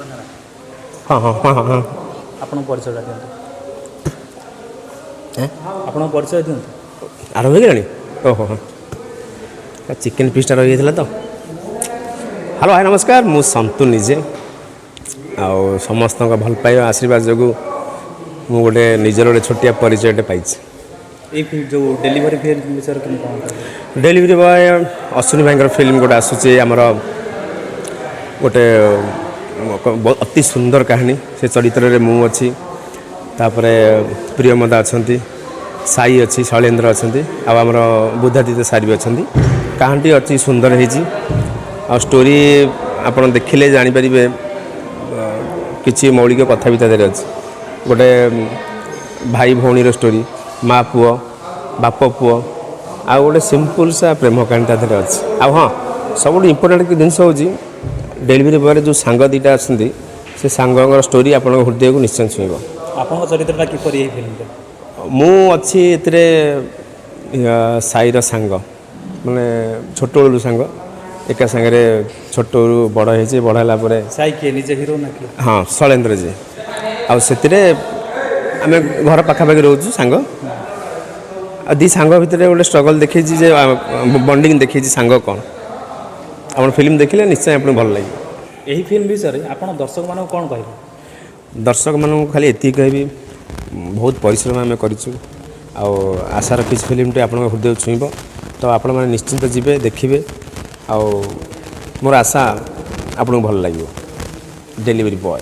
हाँ हाँ हाँ हाँ हाँ आपन परिचय दियंतु आपन परिचय दियंतु आरंभ हो ओहो हाँ चिकेन पीसटा रही तो हेलो हाय नमस्कार मु संतु निजे आउ समस्त भल पाइबा आशीर्वाद जो मु गोटे निजर गोटे छोटिया परिचयटे पाई जो डेलीवरी फिल्म विषय कौन डेलीवरी बॉय अश्विनी भाई फिल्म गोटे आसूचे आमर गोटे अति सुंदर कहानी से चरित्र में मु अच्छी तापरे प्रियमदा अच्छा साई अच्छी शैलेन्द्र अच्छा आमर बुद्धादित्य सारी भी अच्छा कहानी अच्छी सुंदर हो स्टोरी आप देखिले जानीपर किसी मौलिक कथा भी तादेह अच्छी गोटे भाई भौणी स्टोरी माँ पुओ बाप पुओ आ गोटे सिंपल सा प्रेम कहानी तादेह अच्छी आ हाँ सब इम्पोर्टाट जिनस हूँ डेलीवरी बॉय जो सांग दीटा अच्छा से सांगर स्टोरी आप हृदय को निश्चय छुईब आपन चरित्रटा किपर ये फिल्म मु अच्छी एतिरे साईर सांग माने छोट बेलू सांग एका सांगे छोट बड़ हो बड़ा है साई किए निजे हीरो ना कि हाँ शैलेन्द्र जी आते आम घर पाखापाखि रोचु सांग दी सांग भितर गोटे स्ट्रगल देखी बॉन्डिंग देखी सांग कौन आप फिल्म देखिले निश्चय आपको भल लगे यही फिल्म विषय आप दर्शक मान कौन कह दर्शक मानू खाली एति कहबी बहुत परिश्रम आम करूँ आशा रखी फिल्मटे आप हृदय छुईब तो आपण मैंने निश्चिंत जीवे देखिए आउ मोर आशा आपको भल लगे डेलीवरी बॉय।